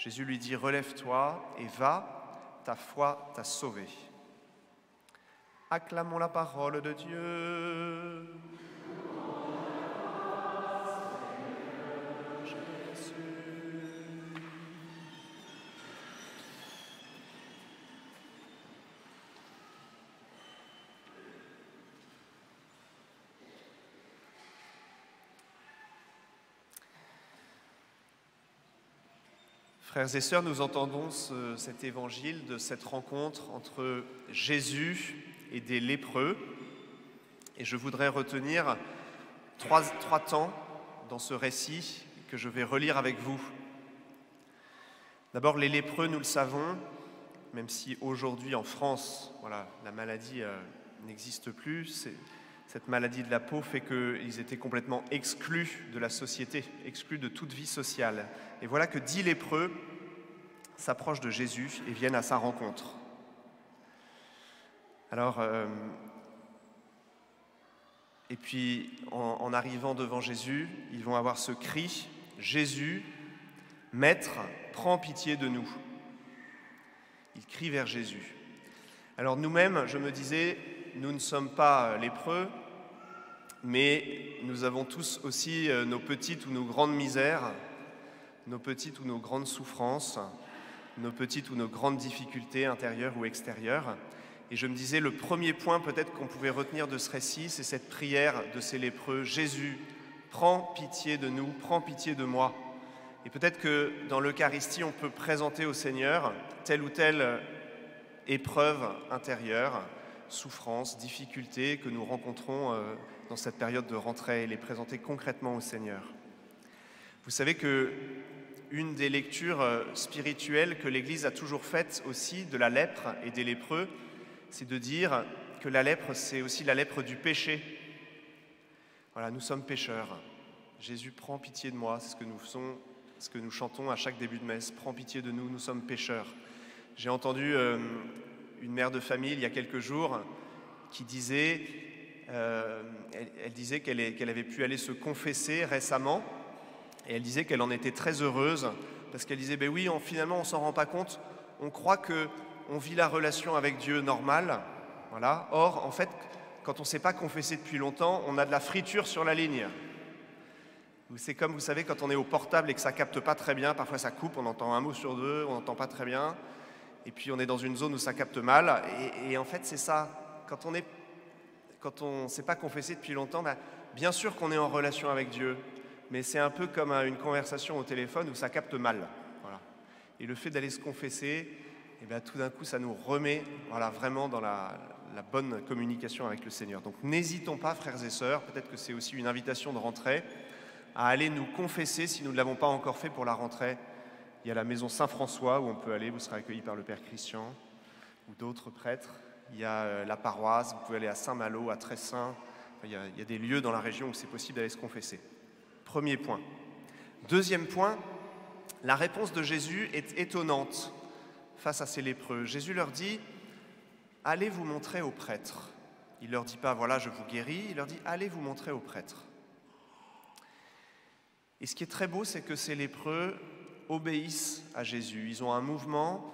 Jésus lui dit « Relève-toi et va, ta foi t'a sauvé ». Acclamons la parole de Dieu. Frères et sœurs, nous entendons cet évangile de cette rencontre entre Jésus et des lépreux. Et je voudrais retenir trois temps dans ce récit que je vais relire avec vous. D'abord, les lépreux, nous le savons, même si aujourd'hui en France, la maladie n'existe plus, cette maladie de la peau fait qu'ils étaient complètement exclus de la société, exclus de toute vie sociale. Et voilà que 10 lépreux s'approchent de Jésus et viennent à sa rencontre. Alors, et puis en arrivant devant Jésus, ils vont avoir ce cri « Jésus, Maître, prends pitié de nous ». Ils crient vers Jésus. Alors nous-mêmes, je me disais, nous ne sommes pas lépreux, mais nous avons tous aussi nos petites ou nos grandes misères, nos petites ou nos grandes souffrances, nos petites ou nos grandes difficultés intérieures ou extérieures. Et je me disais, le premier point peut-être qu'on pouvait retenir de ce récit, c'est cette prière de ces lépreux. Jésus, prends pitié de nous, prends pitié de moi. Et peut-être que dans l'Eucharistie, on peut présenter au Seigneur telle ou telle épreuve intérieure, souffrance, difficulté que nous rencontrons dans cette période de rentrée et les présenter concrètement au Seigneur. Vous savez que une des lectures spirituelles que l'Église a toujours faites aussi de la lèpre et des lépreux, c'est de dire que la lèpre, c'est aussi la lèpre du péché. Voilà, nous sommes pécheurs. Jésus, prends pitié de moi, c'est ce que nous faisons, ce que nous chantons à chaque début de messe. Prends pitié de nous, nous sommes pécheurs. J'ai entendu une mère de famille il y a quelques jours qui disait, elle disait qu'elle avait pu aller se confesser récemment et elle disait qu'elle en était très heureuse parce qu'elle disait, ben oui, finalement on ne s'en rend pas compte, on croit qu'on vit la relation avec Dieu normale, voilà. Or, en fait, quand on ne s'est pas confessé depuis longtemps, on a de la friture sur la ligne. C'est comme, vous savez, quand on est au portable et que ça ne capte pas très bien, parfois ça coupe, on entend un mot sur deux, on n'entend pas très bien. Et puis on est dans une zone où ça capte mal. Et en fait, c'est ça. Quand on ne s'est pas confessé depuis longtemps, bien sûr qu'on est en relation avec Dieu, mais c'est un peu comme une conversation au téléphone où ça capte mal. Voilà. Et le fait d'aller se confesser, tout d'un coup, ça nous remet vraiment dans la bonne communication avec le Seigneur. Donc n'hésitons pas, frères et sœurs, peut-être que c'est aussi une invitation de rentrée, à aller nous confesser si nous ne l'avons pas encore fait pour la rentrée. Il y a la maison Saint-François où on peut aller, vous serez accueillis par le Père Christian ou d'autres prêtres. Il y a la paroisse, vous pouvez aller à Saint-Malo, à Tressin. Il y a des lieux dans la région où c'est possible d'aller se confesser. Premier point. Deuxième point, la réponse de Jésus est étonnante face à ces lépreux. Jésus leur dit « Allez vous montrer aux prêtres ». Il ne leur dit pas « Voilà, je vous guéris », il leur dit « Allez vous montrer aux prêtres ». Et ce qui est très beau, c'est que ces lépreux obéissent à Jésus. Ils ont un mouvement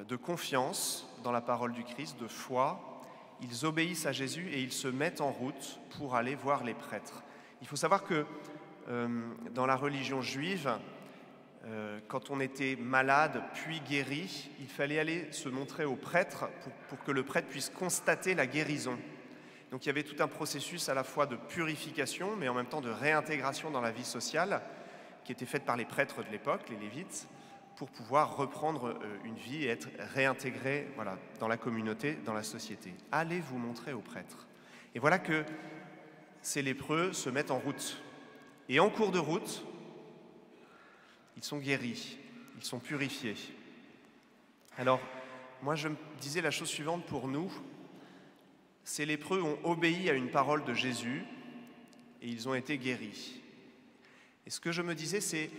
de confiance dans la parole du Christ, de foi. Ils obéissent à Jésus et ils se mettent en route pour aller voir les prêtres. Il faut savoir que dans la religion juive, quand on était malade puis guéri, il fallait aller se montrer au prêtre pour que le prêtre puisse constater la guérison. Donc il y avait tout un processus à la fois de purification, mais en même temps de réintégration dans la vie sociale, qui était faite par les prêtres de l'époque, les Lévites, pour pouvoir reprendre une vie et être réintégrés dans la communauté, dans la société. Allez vous montrer aux prêtres. Et voilà que ces lépreux se mettent en route. Et en cours de route, ils sont guéris, ils sont purifiés. Alors, moi je me disais la chose suivante pour nous. Ces lépreux ont obéi à une parole de Jésus et ils ont été guéris. Et ce que je me disais, c'est,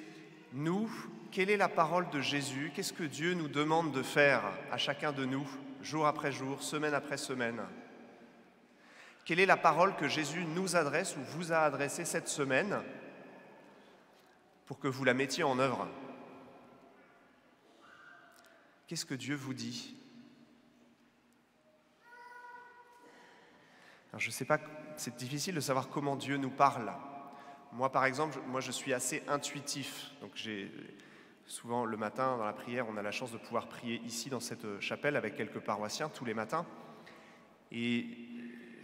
nous, quelle est la parole de Jésus? Qu'est-ce que Dieu nous demande de faire à chacun de nous, jour après jour, semaine après semaine? Quelle est la parole que Jésus nous adresse ou vous a adressée cette semaine pour que vous la mettiez en œuvre? Qu'est-ce que Dieu vous dit? Alors, je ne sais pas, c'est difficile de savoir comment Dieu nous parle. Moi, par exemple, je suis assez intuitif. Donc, souvent, le matin, dans la prière, on a la chance de pouvoir prier ici, dans cette chapelle, avec quelques paroissiens, tous les matins. Et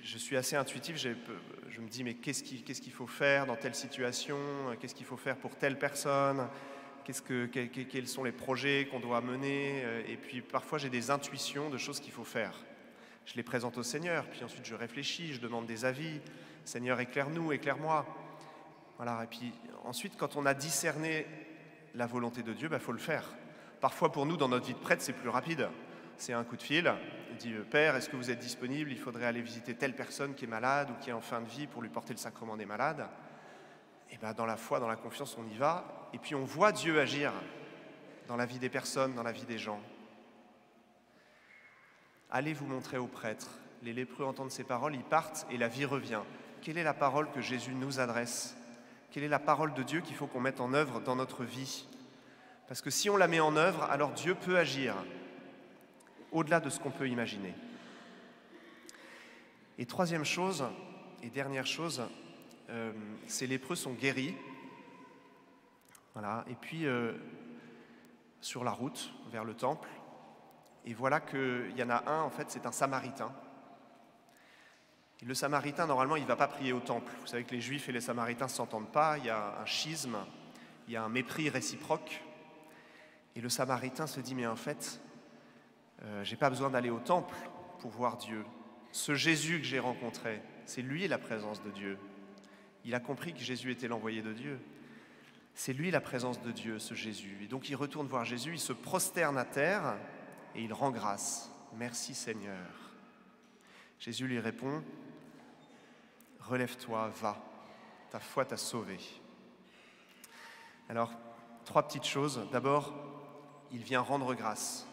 je suis assez intuitif. Je me dis, mais qu'est-ce qu'il faut faire dans telle situation? Qu'est-ce qu'il faut faire pour telle personne? Quels sont les projets qu'on doit mener? Et puis, parfois, j'ai des intuitions de choses qu'il faut faire. Je les présente au Seigneur, puis ensuite je réfléchis, je demande des avis. Seigneur, éclaire-nous, éclaire-moi. Voilà. Et puis ensuite, quand on a discerné la volonté de Dieu, faut le faire. Parfois pour nous, dans notre vie de prêtre, c'est plus rapide. C'est un coup de fil. Il dit, Père, est-ce que vous êtes disponible? Il faudrait aller visiter telle personne qui est malade ou qui est en fin de vie pour lui porter le sacrement des malades. Et dans la foi, dans la confiance, on y va. Et puis on voit Dieu agir dans la vie des personnes, dans la vie des gens. Allez vous montrer aux prêtres. Les lépreux entendent ces paroles, ils partent et la vie revient. Quelle est la parole que Jésus nous adresse? Quelle est la parole de Dieu qu'il faut qu'on mette en œuvre dans notre vie? Parce que si on la met en œuvre, alors Dieu peut agir au-delà de ce qu'on peut imaginer. Et troisième chose, et dernière chose, ces lépreux sont guéris. Voilà. Et puis, sur la route vers le temple, et voilà qu'il y en a un, en fait, c'est un Samaritain. Et le Samaritain, normalement, il ne va pas prier au temple. Vous savez que les Juifs et les Samaritains ne s'entendent pas, il y a un schisme, il y a un mépris réciproque. Et le Samaritain se dit, mais en fait, je n'ai pas besoin d'aller au temple pour voir Dieu. Ce Jésus que j'ai rencontré, c'est lui la présence de Dieu. Il a compris que Jésus était l'envoyé de Dieu. C'est lui la présence de Dieu, ce Jésus. Et donc il retourne voir Jésus, il se prosterne à terre et il rend grâce. Merci Seigneur. Jésus lui répond, relève-toi, va, ta foi t'a sauvé. Alors, trois petites choses. D'abord, il vient rendre grâce.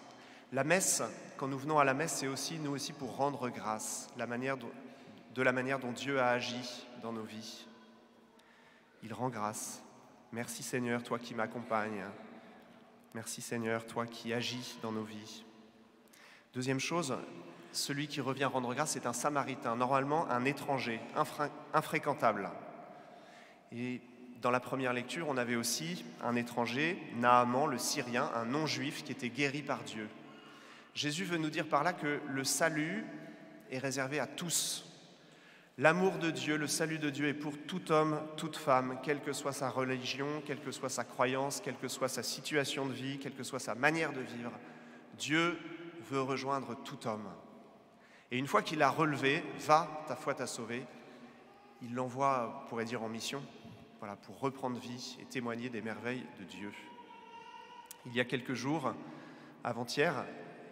La messe, quand nous venons à la messe, c'est aussi, nous aussi, pour rendre grâce, de la manière dont Dieu a agi dans nos vies. Il rend grâce. Merci Seigneur, toi qui m'accompagnes. Merci Seigneur, toi qui agis dans nos vies. Deuxième chose, celui qui revient rendre grâce, c'est un Samaritain, normalement un étranger, infréquentable. Et dans la première lecture, on avait aussi un étranger, Naaman, le Syrien, un non-juif qui était guéri par Dieu. Jésus veut nous dire par là que le salut est réservé à tous. L'amour de Dieu, le salut de Dieu est pour tout homme, toute femme, quelle que soit sa religion, quelle que soit sa croyance, quelle que soit sa situation de vie, quelle que soit sa manière de vivre. Dieu veut rejoindre tout homme. Et une fois qu'il a relevé, va, ta foi t'a sauvé, il l'envoie, on pourrait dire, en mission, voilà, pour reprendre vie et témoigner des merveilles de Dieu. Il y a quelques jours, avant-hier,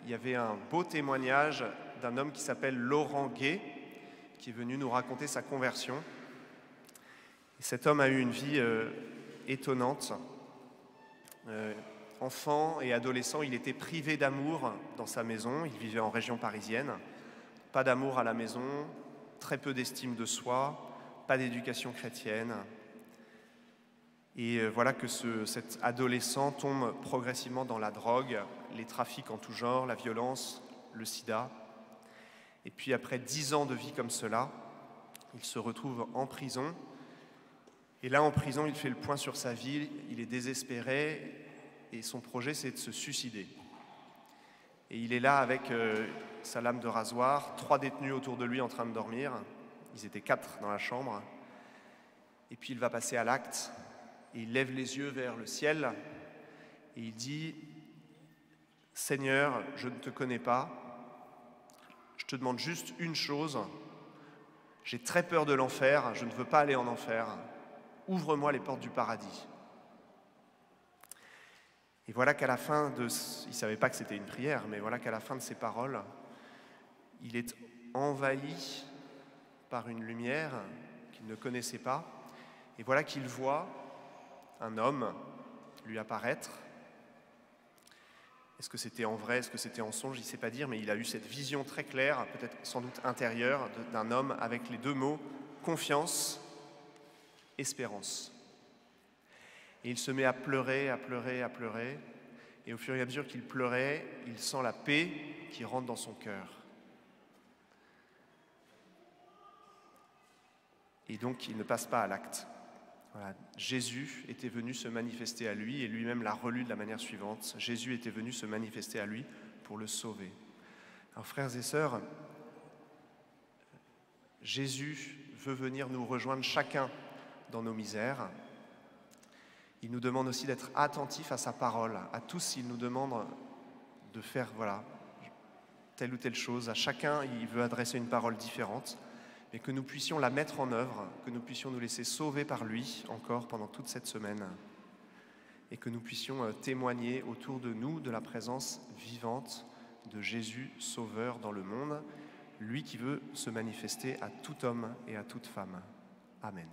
il y avait un beau témoignage d'un homme qui s'appelle Laurent Gay, qui est venu nous raconter sa conversion. Et cet homme a eu une vie étonnante. Enfant et adolescent, il était privé d'amour dans sa maison, il vivait en région parisienne. Pas d'amour à la maison, très peu d'estime de soi, pas d'éducation chrétienne. Et voilà que cet adolescent tombe progressivement dans la drogue, les trafics en tout genre, la violence, le sida. Et puis après 10 ans de vie comme cela, il se retrouve en prison. Et là, en prison, il fait le point sur sa vie, il est désespéré et son projet, c'est de se suicider. Et il est là avec sa lame de rasoir, 3 détenus autour de lui en train de dormir. Ils étaient 4 dans la chambre. Et puis il va passer à l'acte. Et il lève les yeux vers le ciel et il dit « Seigneur, je ne te connais pas, je te demande juste une chose, j'ai très peur de l'enfer, je ne veux pas aller en enfer, ouvre-moi les portes du paradis. » Et voilà qu'à la fin il ne savait pas que c'était une prière, mais voilà qu'à la fin de ces paroles, il est envahi par une lumière qu'il ne connaissait pas, et voilà qu'il voit un homme lui apparaître. Est-ce que c'était en vrai, est-ce que c'était en songe, il ne sait pas dire, mais il a eu cette vision très claire, peut-être sans doute intérieure, d'un homme avec les 2 mots « confiance, espérance ». Et il se met à pleurer, à pleurer, à pleurer. Et au fur et à mesure qu'il pleurait, il sent la paix qui rentre dans son cœur. Et donc, il ne passe pas à l'acte. Voilà. Jésus était venu se manifester à lui, et lui-même l'a relu de la manière suivante. Jésus était venu se manifester à lui pour le sauver. Alors, frères et sœurs, Jésus veut venir nous rejoindre chacun dans nos misères. Il nous demande aussi d'être attentifs à sa parole. À tous, il nous demande de faire telle ou telle chose. À chacun, il veut adresser une parole différente, mais que nous puissions la mettre en œuvre, que nous puissions nous laisser sauver par lui encore pendant toute cette semaine, et que nous puissions témoigner autour de nous de la présence vivante de Jésus, Sauveur dans le monde, lui qui veut se manifester à tout homme et à toute femme. Amen.